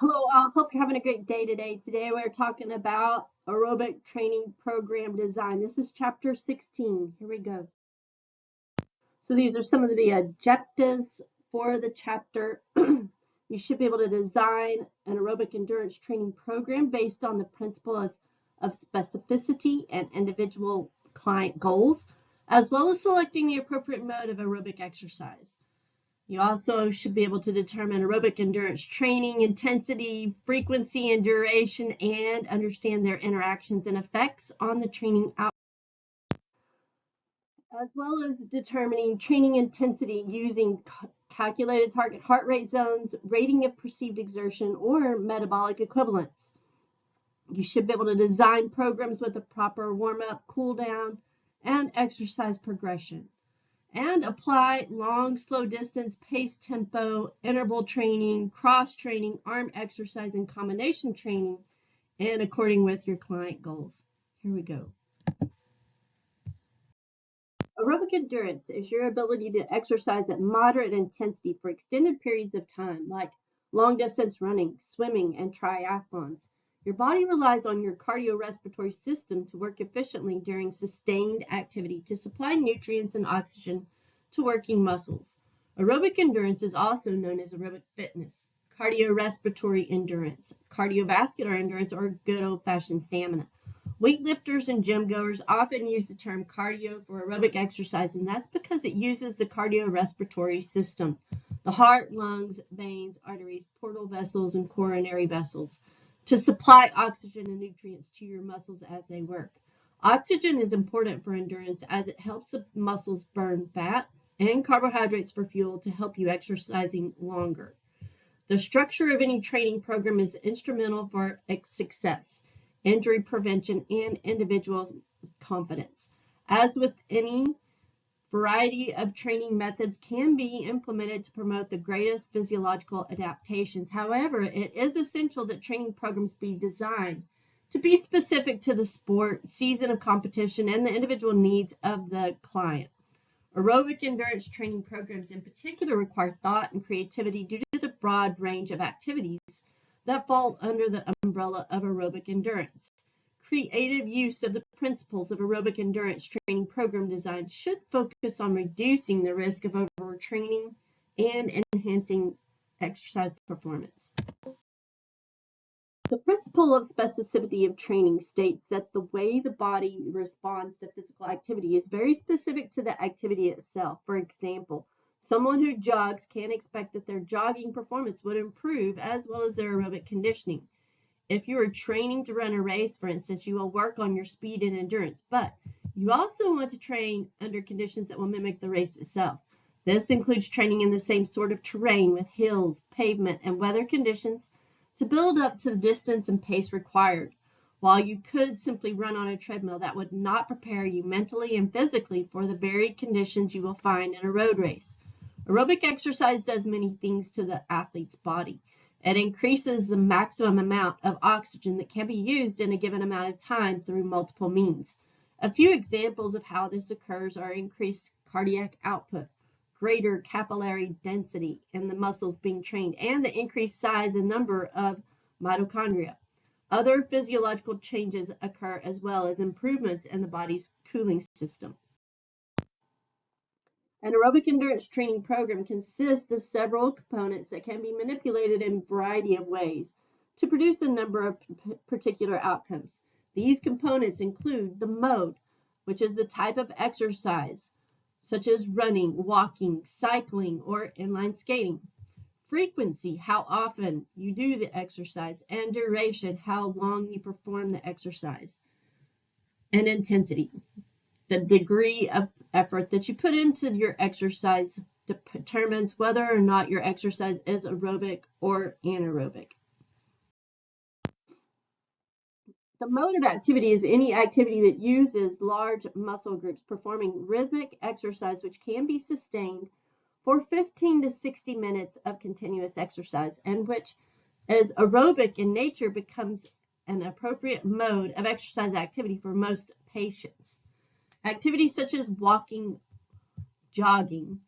Hello, all. Hope you're having a great day today. Today we're talking about aerobic training program design. This is chapter 16. Here we go. So these are some of the objectives for the chapter. You should be able to design an aerobic endurance training program based on the principle of specificity and individual client goals, as well as selecting the appropriate mode of aerobic exercise. You also should be able to determine aerobic endurance training, intensity, frequency, and duration, and understand their interactions and effects on the training outcome, as well as determining training intensity using calculated target heart rate zones, rating of perceived exertion, or metabolic equivalents. You should be able to design programs with a proper warm-up, cool-down, and exercise progression, and apply long, slow distance, pace tempo, interval training, cross training, arm exercise, and combination training in according with your client goals. Here we go. Aerobic endurance is your ability to exercise at moderate intensity for extended periods of time, like long distance running, swimming, and triathlons. Your body relies on your cardiorespiratory system to work efficiently during sustained activity to supply nutrients and oxygen to working muscles. Aerobic endurance is also known as aerobic fitness, cardiorespiratory endurance, cardiovascular endurance, or good old-fashioned stamina. Weightlifters and gym goers often use the term cardio for aerobic exercise, and that's because it uses the cardiorespiratory system, the heart, lungs, veins, arteries, portal vessels, and coronary vessels, to supply oxygen and nutrients to your muscles as they work. Oxygen is important for endurance as it helps the muscles burn fat and carbohydrates for fuel to help you exercising longer. The structure of any training program is instrumental for success, injury prevention, and individual confidence. As with any variety of training methods can be implemented to promote the greatest physiological adaptations. However, it is essential that training programs be designed to be specific to the sport, season of competition, and the individual needs of the client. Aerobic endurance training programs in particular require thought and creativity due to the broad range of activities that fall under the umbrella of aerobic endurance. Creative use of the principles of aerobic endurance training program design should focus on reducing the risk of overtraining and enhancing exercise performance. The principle of specificity of training states that the way the body responds to physical activity is very specific to the activity itself. For example, someone who jogs can expect that their jogging performance would improve as well as their aerobic conditioning. If you are training to run a race, for instance, you will work on your speed and endurance, but you also want to train under conditions that will mimic the race itself. This includes training in the same sort of terrain with hills, pavement, and weather conditions to build up to the distance and pace required. While you could simply run on a treadmill, that would not prepare you mentally and physically for the varied conditions you will find in a road race. Aerobic exercise does many things to the athlete's body. It increases the maximum amount of oxygen that can be used in a given amount of time through multiple means. A few examples of how this occurs are increased cardiac output, greater capillary density in the muscles being trained, and the increased size and number of mitochondria. Other physiological changes occur as well as improvements in the body's cooling system. An aerobic endurance training program consists of several components that can be manipulated in a variety of ways to produce a number of particular outcomes. These components include the mode, which is the type of exercise, such as running, walking, cycling, or inline skating. Frequency, how often you do the exercise, and duration, how long you perform the exercise. And intensity, the degree of effort that you put into your exercise determines whether or not your exercise is aerobic or anaerobic. The mode of activity is any activity that uses large muscle groups performing rhythmic exercise which can be sustained for 15 to 60 minutes of continuous exercise, and which is aerobic in nature becomes an appropriate mode of exercise activity for most patients. Activities such as walking, jogging,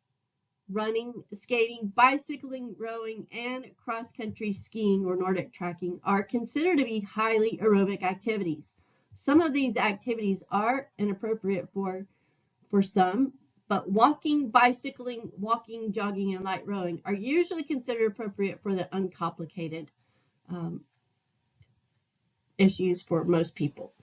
running, skating, bicycling, rowing, and cross-country skiing or Nordic trekking are considered to be highly aerobic activities. Some of these activities are inappropriate for some, but walking, bicycling, walking, jogging, and light rowing are usually considered appropriate for the uncomplicated um, issues for most people.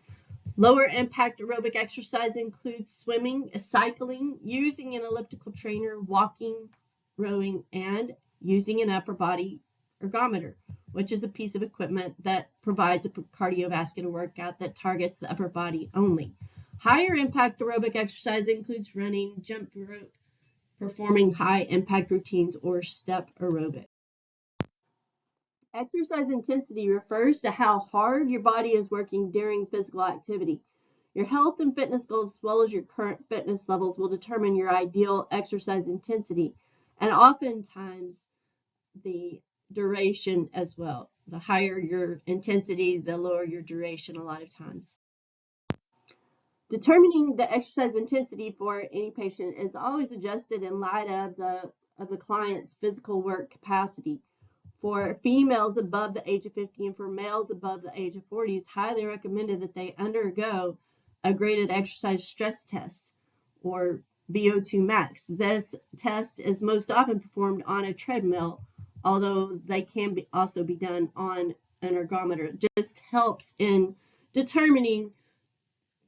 Lower impact aerobic exercise includes swimming, cycling, using an elliptical trainer, walking, rowing, and using an upper body ergometer, which is a piece of equipment that provides a cardiovascular workout that targets the upper body only. Higher impact aerobic exercise includes running, jump rope, performing high impact routines, or step aerobic. Exercise intensity refers to how hard your body is working during physical activity. Your health and fitness goals, as well as your current fitness levels, will determine your ideal exercise intensity, and oftentimes the duration as well. The higher your intensity, the lower your duration a lot of times. Determining the exercise intensity for any patient is always adjusted in light of the client's physical work capacity. For females above the age of 50 and for males above the age of 40, it's highly recommended that they undergo a graded exercise stress test, or VO2 max. This test is most often performed on a treadmill, although they can also be done on an ergometer. It just helps in determining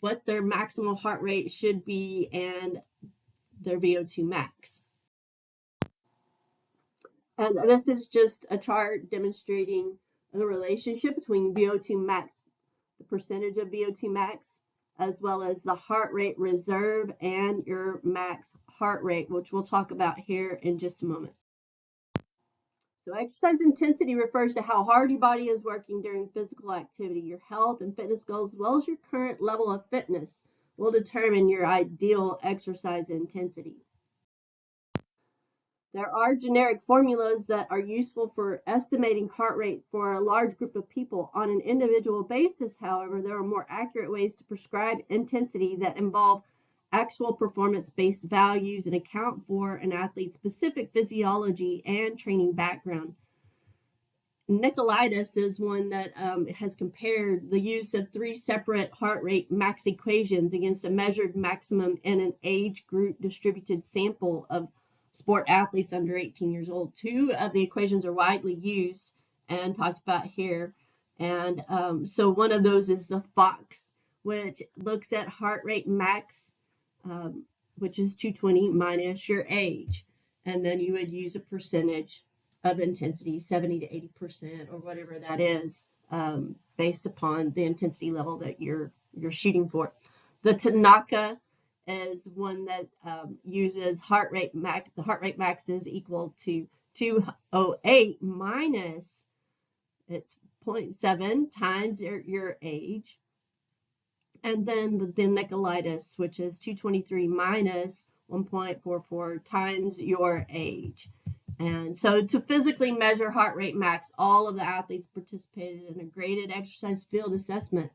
what their maximal heart rate should be and their VO2 max. And this is just a chart demonstrating the relationship between VO2 max, the percentage of VO2 max, as well as the heart rate reserve and your max heart rate, which we'll talk about here in just a moment. So exercise intensity refers to how hard your body is working during physical activity. Your health and fitness goals, as well as your current level of fitness, will determine your ideal exercise intensity. There are generic formulas that are useful for estimating heart rate for a large group of people. On an individual basis, however, there are more accurate ways to prescribe intensity that involve actual performance-based values and account for an athlete's specific physiology and training background. Nicolaitis is one that has compared the use of 3 separate heart rate max equations against a measured maximum in an age group distributed sample of sport athletes under 18 years old. 2 of the equations are widely used and talked about here. And so one of those is the Fox, which looks at heart rate max, which is 220 minus your age. And then you would use a percentage of intensity, 70 to 80% or whatever that is, based upon the intensity level that you're shooting for. The Tanaka is one that uses heart rate max. The heart rate max is equal to 208 minus, it's 0.7 times your age. And then the Nicolaitis, which is 223 minus 1.44 times your age. And so to physically measure heart rate max, all of the athletes participated in a graded exercise field assessment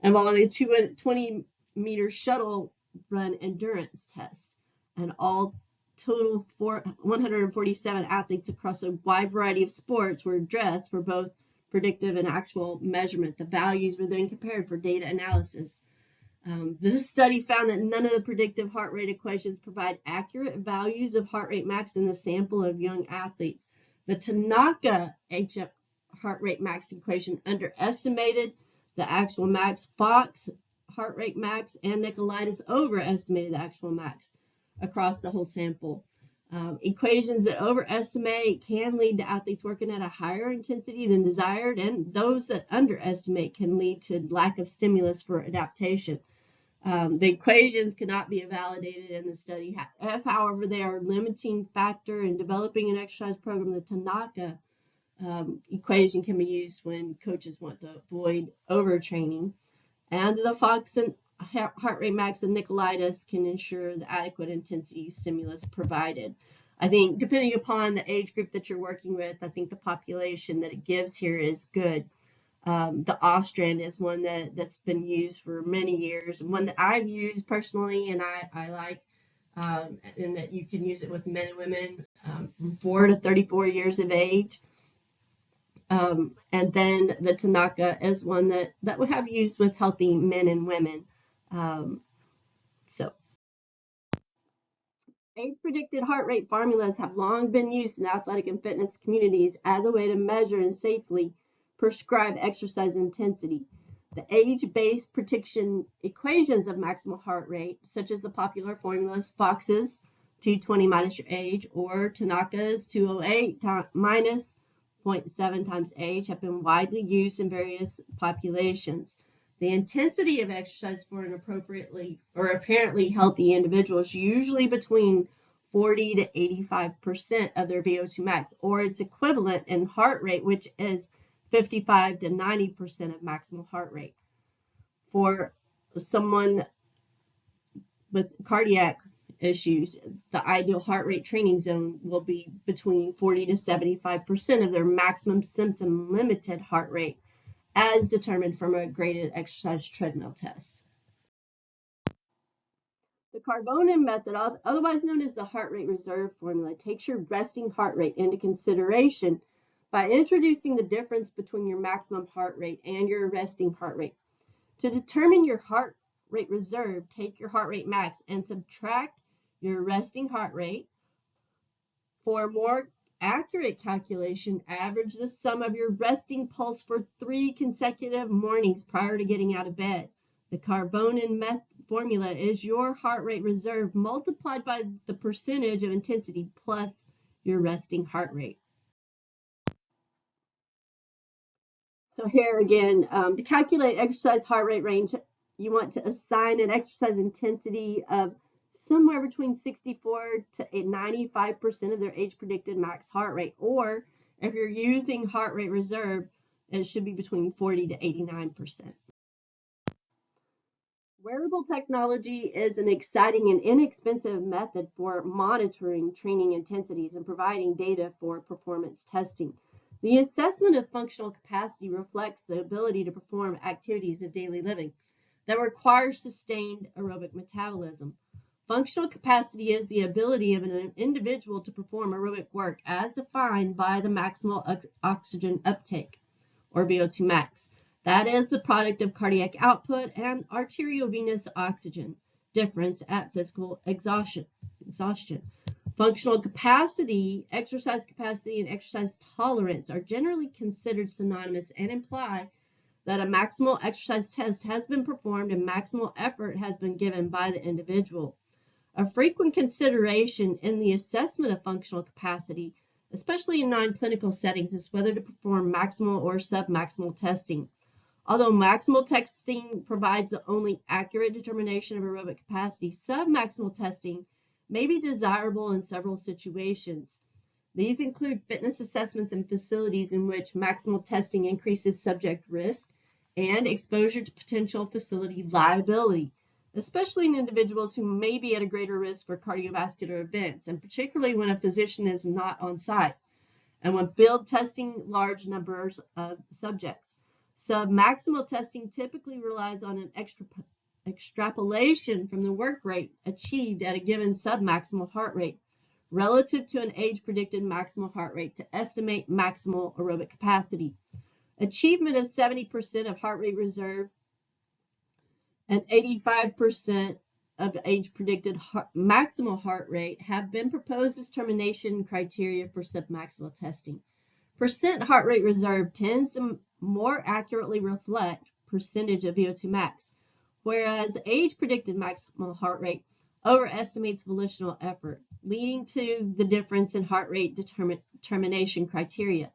involving a 20-meter shuttle run endurance test. And all total 147 athletes across a wide variety of sports were addressed for both predictive and actual measurement. The values were then compared for data analysis. This study found that none of the predictive heart rate equations provide accurate values of heart rate max in the sample of young athletes. The Tanaka HF heart rate max equation underestimated the actual max. Fox heart rate max and Nicolaitis overestimated the actual max across the whole sample. Equations that overestimate can lead to athletes working at a higher intensity than desired, and those that underestimate can lead to lack of stimulus for adaptation. The equations cannot be validated in the study. If, however, they are a limiting factor in developing an exercise program, the Tanaka equation can be used when coaches want to avoid overtraining. And the Fox and heart rate max and Nicolaitis can ensure the adequate intensity stimulus provided. I think depending upon the age group that you're working with, I think the population that it gives here is good. The Austrian is one that's been used for many years, and one that I've used personally and I like. and that you can use it with men and women from 4 to 34 years of age. And then the Tanaka is one that we have used with healthy men and women. So age-predicted heart rate formulas have long been used in athletic and fitness communities as a way to measure and safely prescribe exercise intensity. The age-based prediction equations of maximal heart rate, such as the popular formulas Fox's 220 minus your age or Tanaka's 208 minus 0.7 times age, have been widely used in various populations. The intensity of exercise for an appropriately or apparently healthy individual is usually between 40 to 85% of their VO2 max, or its equivalent in heart rate, which is 55 to 90% of maximal heart rate. For someone with cardiac issues, the ideal heart rate training zone will be between 40 to 75% of their maximum symptom limited heart rate, as determined from a graded exercise treadmill test. The Carbonin method, otherwise known as the heart rate reserve formula, takes your resting heart rate into consideration by introducing the difference between your maximum heart rate and your resting heart rate. To determine your heart rate reserve, take your heart rate max and subtract your resting heart rate. For a more accurate calculation, average the sum of your resting pulse for 3 consecutive mornings prior to getting out of bed. The Carbonin formula is your heart rate reserve multiplied by the percentage of intensity plus your resting heart rate. So here again, to calculate exercise heart rate range, you want to assign an exercise intensity of somewhere between 64 to 95% of their age predicted max heart rate, or if you're using heart rate reserve, it should be between 40 to 89%. Wearable technology is an exciting and inexpensive method for monitoring training intensities and providing data for performance testing. The assessment of functional capacity reflects the ability to perform activities of daily living that require sustained aerobic metabolism. Functional capacity is the ability of an individual to perform aerobic work as defined by the maximal oxygen uptake, or VO2 max. That is the product of cardiac output and arteriovenous oxygen difference at physical exhaustion. Functional capacity, and exercise tolerance are generally considered synonymous and imply that a maximal exercise test has been performed and maximal effort has been given by the individual. A frequent consideration in the assessment of functional capacity, especially in non-clinical settings, is whether to perform maximal or submaximal testing. Although maximal testing provides the only accurate determination of aerobic capacity, submaximal testing may be desirable in several situations. These include fitness assessments in facilities in which maximal testing increases subject risk and exposure to potential facility liability, especially in individuals who may be at a greater risk for cardiovascular events, and particularly when a physician is not on site, and when field testing large numbers of subjects. Submaximal testing typically relies on an extrapolation from the work rate achieved at a given submaximal heart rate relative to an age-predicted maximal heart rate to estimate maximal aerobic capacity. Achievement of 70% of heart rate reserve and 85% of age-predicted maximal heart rate have been proposed as determination criteria for submaximal testing. Percent heart rate reserve tends to more accurately reflect percentage of VO2 max, whereas age-predicted maximal heart rate overestimates volitional effort, leading to the difference in heart rate determination criteria,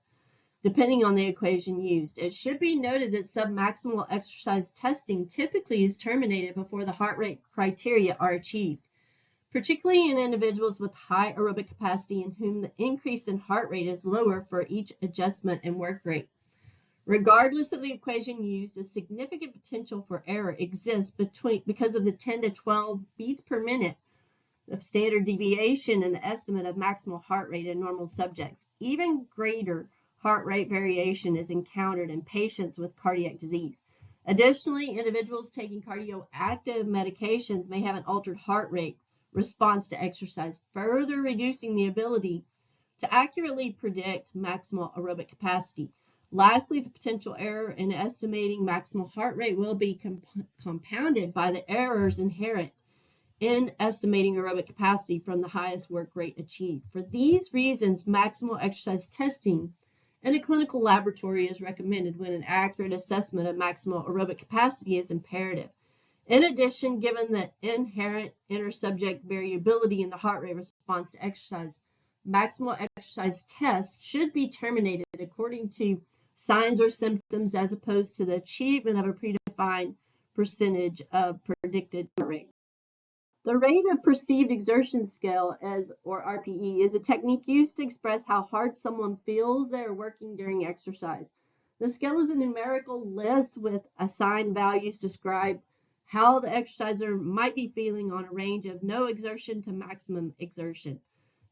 depending on the equation used. It should be noted that submaximal exercise testing typically is terminated before the heart rate criteria are achieved, particularly in individuals with high aerobic capacity in whom the increase in heart rate is lower for each adjustment in work rate. Regardless of the equation used, a significant potential for error exists because of the 10 to 12 beats per minute of standard deviation in the estimate of maximal heart rate in normal subjects. Even greater heart rate variation is encountered in patients with cardiac disease. Additionally, individuals taking cardioactive medications may have an altered heart rate response to exercise, further reducing the ability to accurately predict maximal aerobic capacity. Lastly, the potential error in estimating maximal heart rate will be compounded by the errors inherent in estimating aerobic capacity from the highest work rate achieved. For these reasons, maximal exercise testing in a clinical laboratory is recommended when an accurate assessment of maximal aerobic capacity is imperative. In addition, given the inherent intersubject variability in the heart rate response to exercise, maximal exercise tests should be terminated according to signs or symptoms as opposed to the achievement of a predefined percentage of predicted heart rate. The rate of perceived exertion scale, or RPE, is a technique used to express how hard someone feels they are working during exercise. The scale is a numerical list with assigned values describe how the exerciser might be feeling on a range of no exertion to maximum exertion.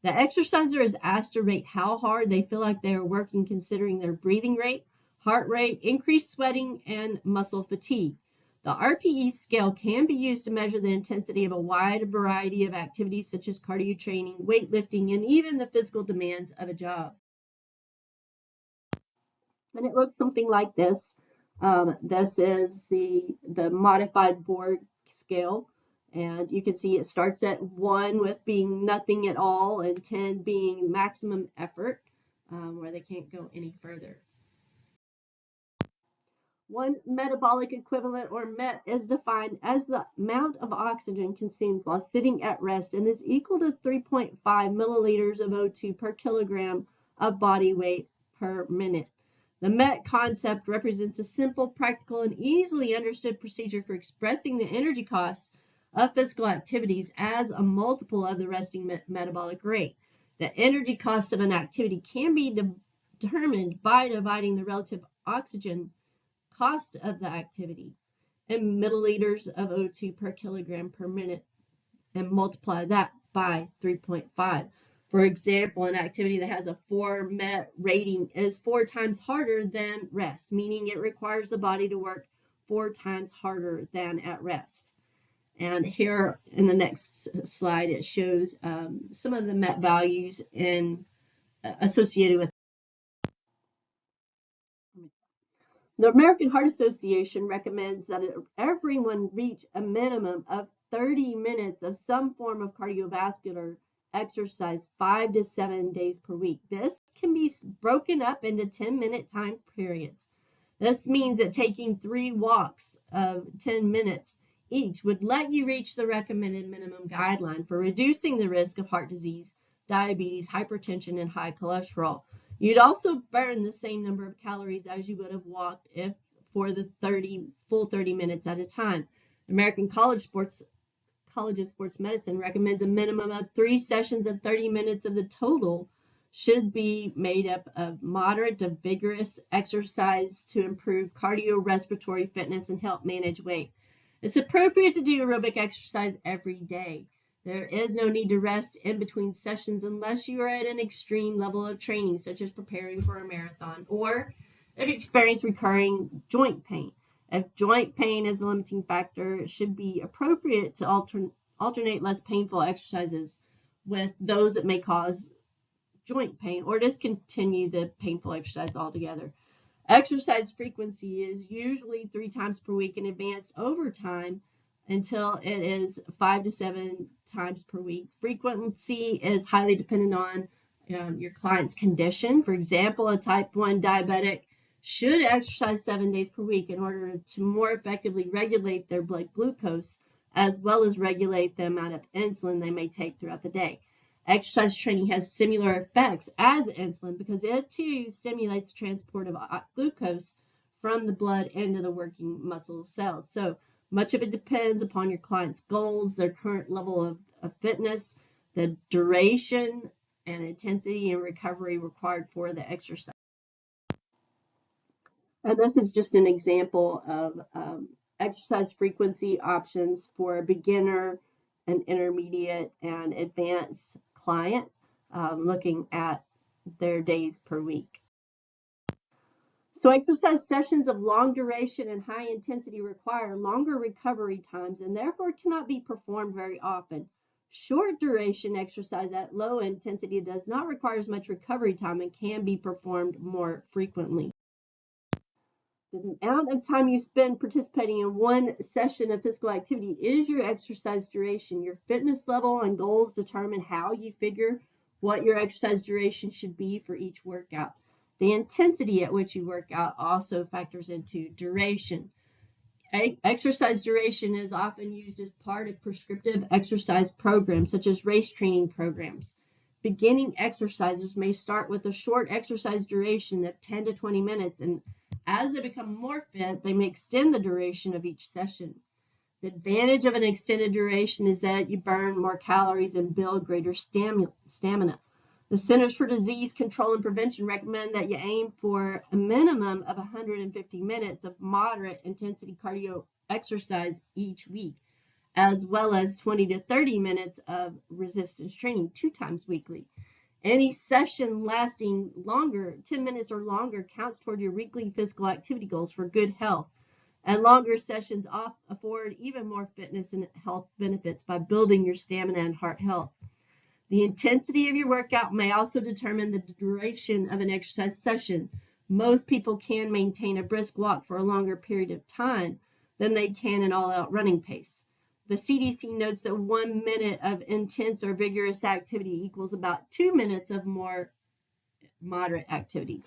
The exerciser is asked to rate how hard they feel like they are working considering their breathing rate, heart rate, increased sweating, and muscle fatigue. The RPE scale can be used to measure the intensity of a wide variety of activities such as cardio training, weightlifting, and even the physical demands of a job. And it looks something like this. This is the modified Borg scale. And you can see it starts at 1 with being nothing at all and 10 being maximum effort, where they can't go any further. One metabolic equivalent, or MET, is defined as the amount of oxygen consumed while sitting at rest and is equal to 3.5 milliliters of O2 per kilogram of body weight per minute. The MET concept represents a simple, practical, and easily understood procedure for expressing the energy costs of physical activities as a multiple of the resting metabolic rate. The energy cost of an activity can be determined by dividing the relative oxygen cost of the activity in milliliters of O2 per kilogram per minute and multiply that by 3.5. For example, an activity that has a 4 MET rating is 4 times harder than rest, meaning it requires the body to work 4 times harder than at rest. And here in the next slide, it shows some of the MET values associated with. The American Heart Association recommends that everyone reach a minimum of 30 minutes of some form of cardiovascular exercise 5 to 7 days per week. This can be broken up into 10-minute time periods. This means that taking 3 walks of 10 minutes each would let you reach the recommended minimum guideline for reducing the risk of heart disease, diabetes, hypertension, and high cholesterol. You'd also burn the same number of calories as you would have walked if for the full 30 minutes at a time. The American College of Sports Medicine recommends a minimum of 3 sessions of 30 minutes of the total should be made up of moderate to vigorous exercise to improve cardiorespiratory fitness and help manage weight. It's appropriate to do aerobic exercise every day. There is no need to rest in between sessions unless you are at an extreme level of training, such as preparing for a marathon, or if you experience recurring joint pain. If joint pain is a limiting factor, it should be appropriate to alternate less painful exercises with those that may cause joint pain, or discontinue the painful exercise altogether. Exercise frequency is usually 3 times per week and advanced over time until it is 5 to 7 times per week. Frequency is highly dependent on your client's condition. For example, a type 1 diabetic should exercise 7 days per week in order to more effectively regulate their blood glucose, as well as regulate the amount of insulin they may take throughout the day. Exercise training has similar effects as insulin because it too stimulates transport of glucose from the blood into the working muscle cells. So much of it depends upon your client's goals, their current level of fitness, the duration and intensity and recovery required for the exercise. And this is just an example of exercise frequency options for a beginner, an intermediate, and advanced client, looking at their days per week. So exercise sessions of long duration and high intensity require longer recovery times and therefore cannot be performed very often. Short duration exercise at low intensity does not require as much recovery time and can be performed more frequently. The amount of time you spend participating in one session of physical activity is your exercise duration. Your fitness level and goals determine how you figure what your exercise duration should be for each workout. The intensity at which you work out also factors into duration. Exercise duration is often used as part of prescriptive exercise programs, such as race training programs. Beginning exercisers may start with a short exercise duration of 10 to 20 minutes, and as they become more fit, they may extend the duration of each session. The advantage of an extended duration is that you burn more calories and build greater stamina. The Centers for Disease Control and Prevention recommend that you aim for a minimum of 150 minutes of moderate intensity cardio exercise each week, as well as 20 to 30 minutes of resistance training 2 times weekly. Any session lasting longer, 10 minutes or longer, counts toward your weekly physical activity goals for good health. And longer sessions afford even more fitness and health benefits by building your stamina and heart health. The intensity of your workout may also determine the duration of an exercise session. Most people can maintain a brisk walk for a longer period of time than they can an all-out running pace. The CDC notes that 1 minute of intense or vigorous activity equals about 2 minutes of more moderate activity.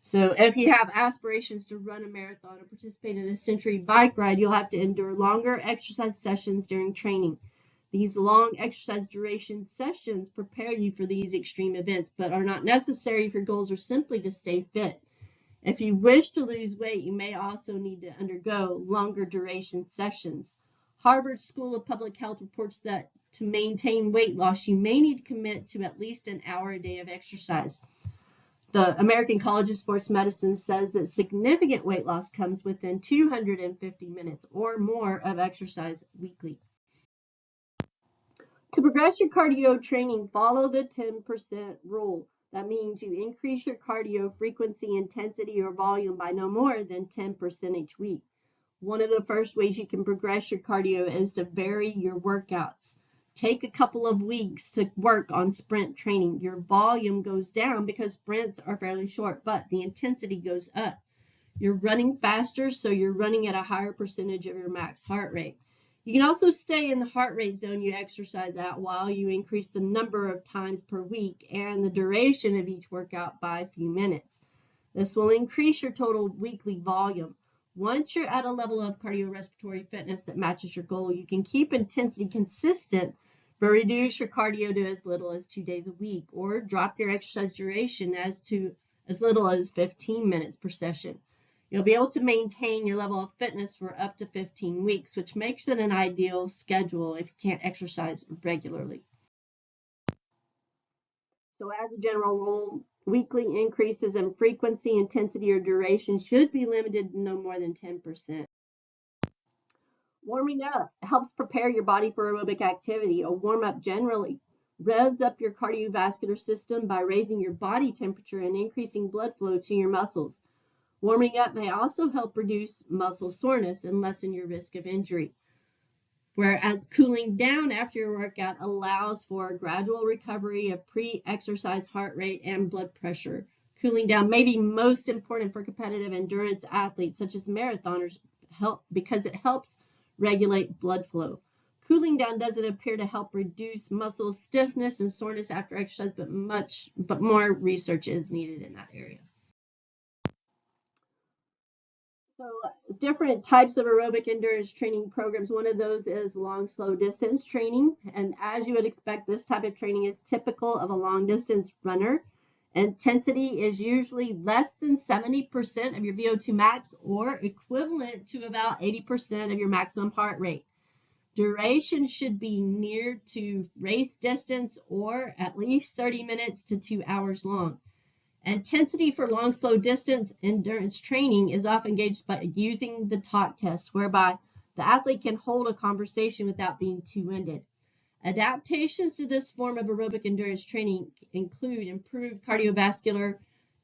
So if you have aspirations to run a marathon or participate in a century bike ride, you'll have to endure longer exercise sessions during training. These long exercise duration sessions prepare you for these extreme events, but are not necessary if your goals are simply to stay fit. If you wish to lose weight, you may also need to undergo longer duration sessions. Harvard School of Public Health reports that to maintain weight loss, you may need to commit to at least an hour a day of exercise. The American College of Sports Medicine says that significant weight loss comes within 250 minutes or more of exercise weekly. To progress your cardio training, follow the 10% rule. That means you increase your cardio frequency, intensity, or volume by no more than 10% each week. One of the first ways you can progress your cardio is to vary your workouts. Take a couple of weeks to work on sprint training. Your volume goes down because sprints are fairly short, but the intensity goes up. You're running faster, so you're running at a higher percentage of your max heart rate. You can also stay in the heart rate zone you exercise at while you increase the number of times per week and the duration of each workout by a few minutes. This will increase your total weekly volume. Once you're at a level of cardiorespiratory fitness that matches your goal, you can keep intensity consistent, but reduce your cardio to as little as 2 days a week, or drop your exercise duration to as little as 15 minutes per session. You'll be able to maintain your level of fitness for up to 15 weeks, which makes it an ideal schedule if you can't exercise regularly. So as a general rule, weekly increases in frequency, intensity, or duration should be limited to no more than 10%. Warming up helps prepare your body for aerobic activity. A warm-up generally revs up your cardiovascular system by raising your body temperature and increasing blood flow to your muscles. Warming up may also help reduce muscle soreness and lessen your risk of injury, whereas cooling down after your workout allows for a gradual recovery of pre-exercise heart rate and blood pressure. Cooling down may be most important for competitive endurance athletes such as marathoners because it helps regulate blood flow. Cooling down doesn't appear to help reduce muscle stiffness and soreness after exercise, but more research is needed in that area. So different types of aerobic endurance training programs. One of those is long, slow distance training. And as you would expect, this type of training is typical of a long distance runner. Intensity is usually less than 70% of your VO2 max or equivalent to about 80% of your maximum heart rate. Duration should be near to race distance or at least 30 minutes to 2 hours long. Intensity for long, slow distance endurance training is often gauged by using the talk test, whereby the athlete can hold a conversation without being too winded. Adaptations to this form of aerobic endurance training include improved cardiovascular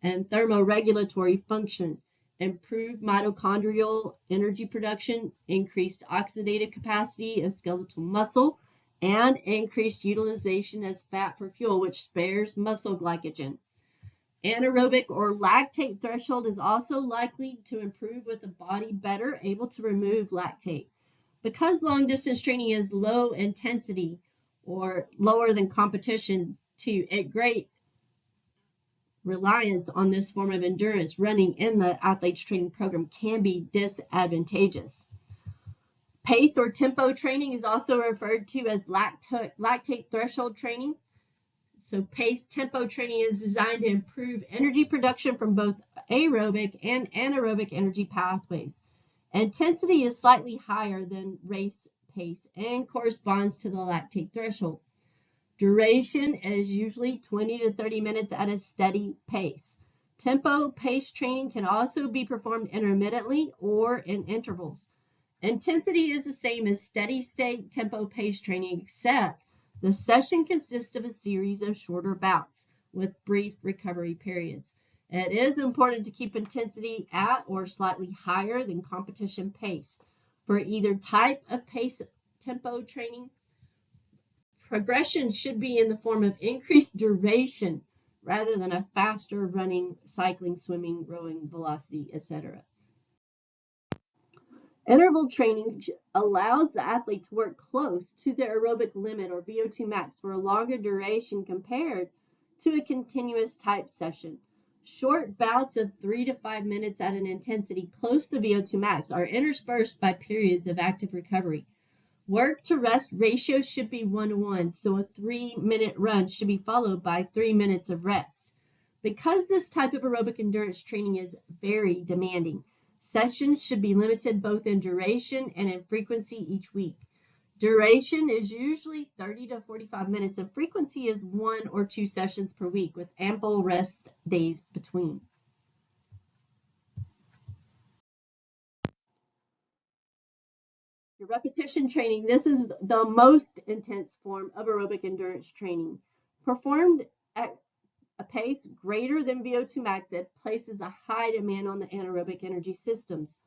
and thermoregulatory function, improved mitochondrial energy production, increased oxidative capacity of skeletal muscle, and increased utilization as fat for fuel, which spares muscle glycogen. Anaerobic or lactate threshold is also likely to improve with the body better able to remove lactate. Because long distance training is low intensity or lower than competition to a great reliance on this form of endurance, running in the athlete's training program can be disadvantageous. Pace or tempo training is also referred to as lactate threshold training. So pace tempo training is designed to improve energy production from both aerobic and anaerobic energy pathways. Intensity is slightly higher than race pace and corresponds to the lactate threshold. Duration is usually 20 to 30 minutes at a steady pace. Tempo pace training can also be performed intermittently or in intervals. Intensity is the same as steady state tempo pace training, except the session consists of a series of shorter bouts with brief recovery periods. It is important to keep intensity at or slightly higher than competition pace. For either type of pace tempo training, progression should be in the form of increased duration rather than a faster running, cycling, swimming, rowing velocity, etc. Interval training allows the athlete to work close to their aerobic limit or VO2 max for a longer duration compared to a continuous type session. Short bouts of 3 to 5 minutes at an intensity close to VO2 max are interspersed by periods of active recovery. Work to rest ratio should be 1:1, so a 3-minute run should be followed by 3 minutes of rest. Because this type of aerobic endurance training is very demanding, sessions should be limited both in duration and in frequency each week. Duration is usually 30 to 45 minutes, and frequency is 1 or 2 sessions per week with ample rest days between. Your repetition training, this is the most intense form of aerobic endurance training. Performed at a pace greater than VO2 max, it places a high demand on the anaerobic energy systems.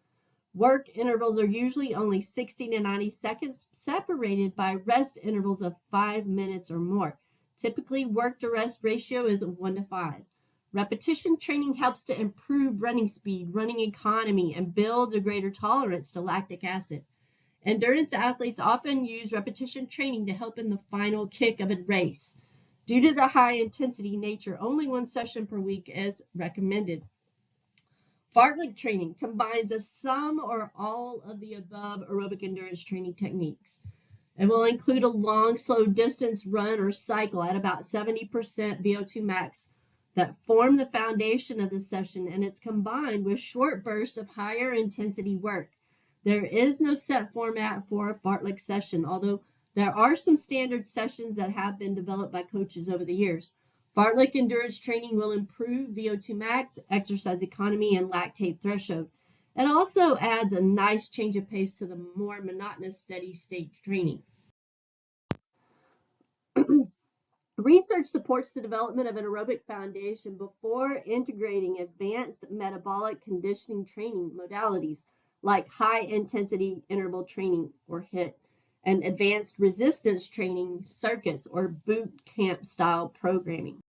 Work intervals are usually only 60 to 90 seconds, separated by rest intervals of 5 minutes or more. Typically, work to rest ratio is 1:5. Repetition training helps to improve running speed, running economy, and builds a greater tolerance to lactic acid. Endurance athletes often use repetition training to help in the final kick of a race. Due to the high intensity nature, only 1 session per week is recommended. Fartlek training combines a some or all of the above aerobic endurance training techniques. It will include a long, slow distance run or cycle at about 70% VO2 max that form the foundation of the session, and it's combined with short bursts of higher intensity work. There is no set format for a fartlek session, although there are some standard sessions that have been developed by coaches over the years. Fartlek endurance training will improve VO2 max, exercise economy, and lactate threshold. It also adds a nice change of pace to the more monotonous steady state training. Research supports the development of an aerobic foundation before integrating advanced metabolic conditioning training modalities like high-intensity interval training or HIIT and advanced resistance training circuits or boot camp style programming.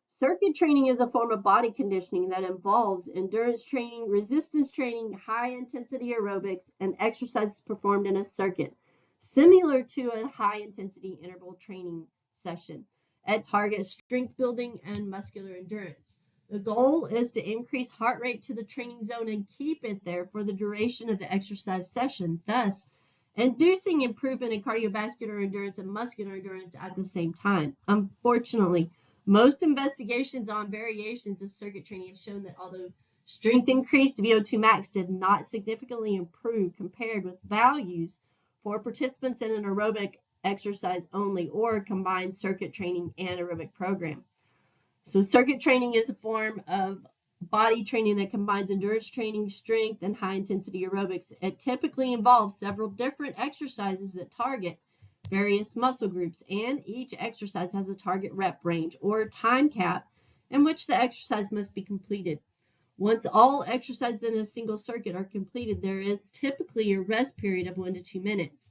Circuit training is a form of body conditioning that involves endurance training, resistance training, high-intensity aerobics, and exercises performed in a circuit, similar to a high-intensity interval training session. It targets strength building and muscular endurance. The goal is to increase heart rate to the training zone and keep it there for the duration of the exercise session, thus inducing improvement in cardiovascular endurance and muscular endurance at the same time. Unfortunately, most investigations on variations of circuit training have shown that although strength increased, VO2 max did not significantly improve compared with values for participants in an aerobic exercise only or combined circuit training and aerobic program. So circuit training is a form of body training that combines endurance training, strength, and high-intensity aerobics. It typically involves several different exercises that target various muscle groups, and each exercise has a target rep range or time cap in which the exercise must be completed. Once all exercises in a single circuit are completed, there is typically a rest period of 1 to 2 minutes.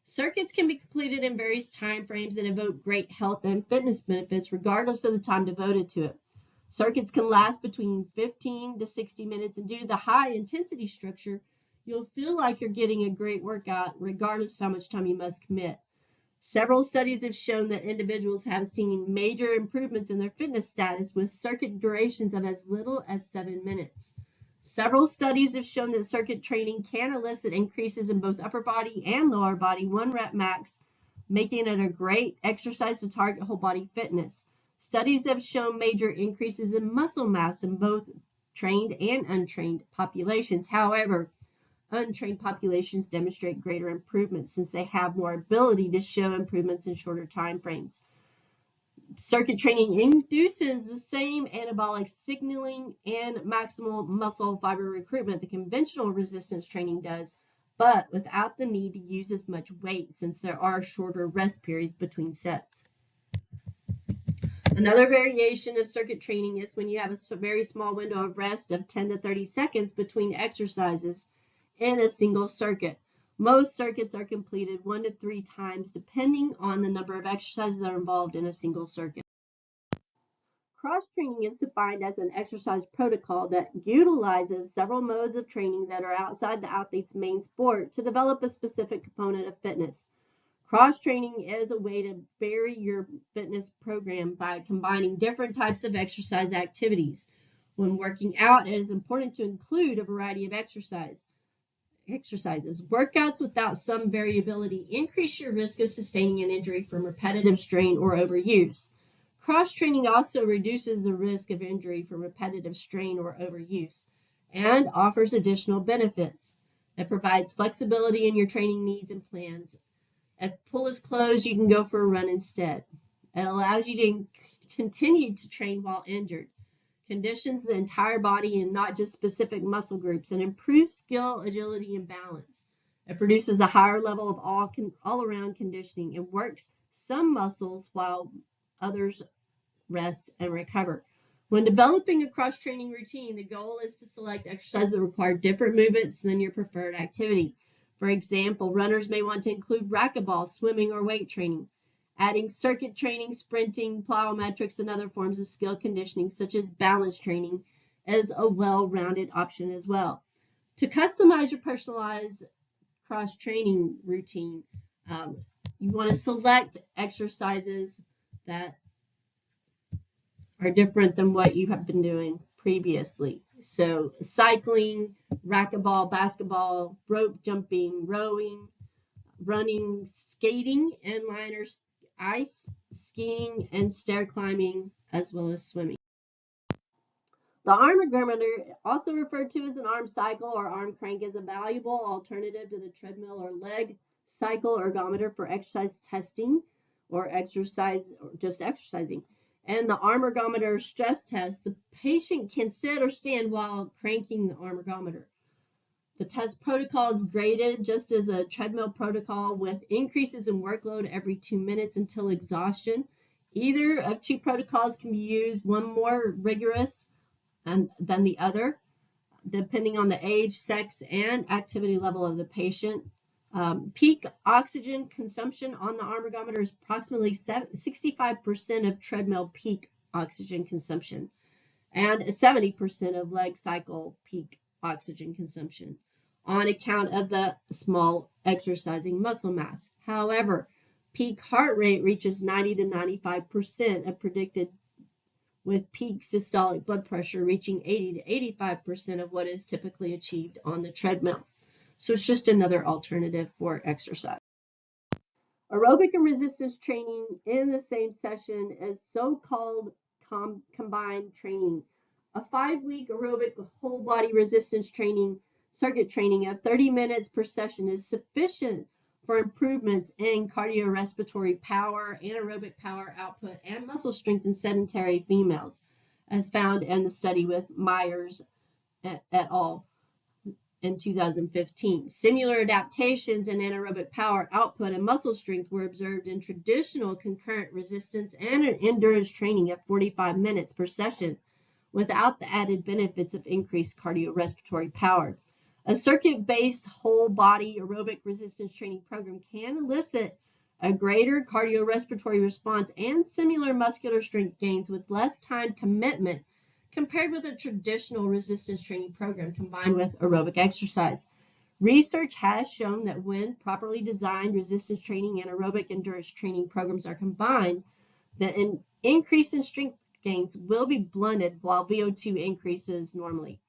Circuits can be completed in various time frames and evoke great health and fitness benefits regardless of the time devoted to it. Circuits can last between 15 to 60 minutes, and due to the high intensity structure, you'll feel like you're getting a great workout regardless of how much time you must commit. Several studies have shown that individuals have seen major improvements in their fitness status with circuit durations of as little as 7 minutes. Several studies have shown that circuit training can elicit increases in both upper body and lower body 1 rep max, making it a great exercise to target whole body fitness. Studies have shown major increases in muscle mass in both trained and untrained populations. However, untrained populations demonstrate greater improvements since they have more ability to show improvements in shorter time frames. Circuit training induces the same anabolic signaling and maximal muscle fiber recruitment that conventional resistance training does, but without the need to use as much weight since there are shorter rest periods between sets. Another variation of circuit training is when you have a very small window of rest of 10 to 30 seconds between exercises in a single circuit. Most circuits are completed 1 to 3 times depending on the number of exercises that are involved in a single circuit. Cross-training is defined as an exercise protocol that utilizes several modes of training that are outside the athlete's main sport to develop a specific component of fitness. Cross-training is a way to vary your fitness program by combining different types of exercise activities. When working out, it is important to include a variety of exercises. Workouts without some variability increase your risk of sustaining an injury from repetitive strain or overuse. Cross-training also reduces the risk of injury from repetitive strain or overuse and offers additional benefits. It provides flexibility in your training needs and plans. If pool is closed, you can go for a run instead. It allows you to continue to train while injured, conditions the entire body and not just specific muscle groups, and improves skill, agility, and balance. It produces a higher level of all-around conditioning and works some muscles while others rest and recover. When developing a cross-training routine, the goal is to select exercises that require different movements than your preferred activity. For example, runners may want to include racquetball, swimming, or weight training. Adding circuit training, sprinting, plyometrics, and other forms of skill conditioning, such as balance training, is a well-rounded option as well. To customize your personalized cross-training routine, you want to select exercises that are different than what you have been doing previously. So cycling, racquetball, basketball, rope jumping, rowing, running, skating, inliners, ice, skiing, and stair climbing, as well as swimming. The arm ergometer, also referred to as an arm cycle or arm crank, is a valuable alternative to the treadmill or leg cycle ergometer for exercise testing or just exercising. And the arm ergometer stress test, the patient can sit or stand while cranking the arm ergometer. The test protocol is graded just as a treadmill protocol with increases in workload every 2 minutes until exhaustion. Either of two protocols can be used, one more rigorous than the other, depending on the age, sex, and activity level of the patient. Peak oxygen consumption on the arm ergometer is approximately 65% of treadmill peak oxygen consumption and 70% of leg cycle peak oxygen consumption on account of the small exercising muscle mass. However, peak heart rate reaches 90 to 95% of predicted, with peak systolic blood pressure reaching 80 to 85% of what is typically achieved on the treadmill. So it's just another alternative for exercise. Aerobic and resistance training in the same session is so-called combined training. A 5-week aerobic whole body resistance training circuit training of 30 minutes per session is sufficient for improvements in cardiorespiratory power, anaerobic power output, and muscle strength in sedentary females, as found in the study with Myers et al. In 2015. Similar adaptations in anaerobic power output and muscle strength were observed in traditional concurrent resistance and endurance training at 45 minutes per session without the added benefits of increased cardiorespiratory power. A circuit-based whole body aerobic resistance training program can elicit a greater cardiorespiratory response and similar muscular strength gains with less time commitment compared with a traditional resistance training program combined with aerobic exercise. Research has shown that when properly designed resistance training and aerobic endurance training programs are combined, the increase in strength gains will be blunted while VO2 increases normally.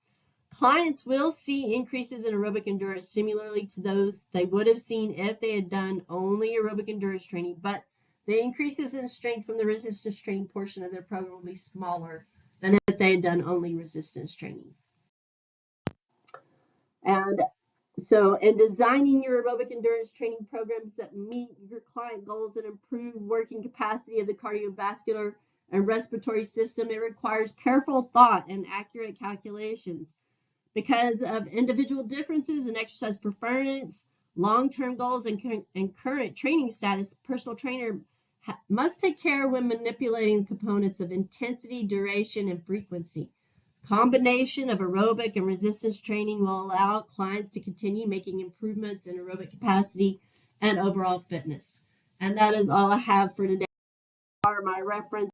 Clients will see increases in aerobic endurance similarly to those they would have seen if they had done only aerobic endurance training, but the increases in strength from the resistance training portion of their program will be smaller than if they had done only resistance training. And so, in designing your aerobic endurance training programs that meet your client goals and improve working capacity of the cardiovascular and respiratory system, it requires careful thought and accurate calculations. Because of individual differences in exercise preference, long-term goals, and current training status, personal trainer must take care when manipulating the components of intensity, duration, and frequency. Combination of aerobic and resistance training will allow clients to continue making improvements in aerobic capacity and overall fitness. And that is all I have for today. Are my reference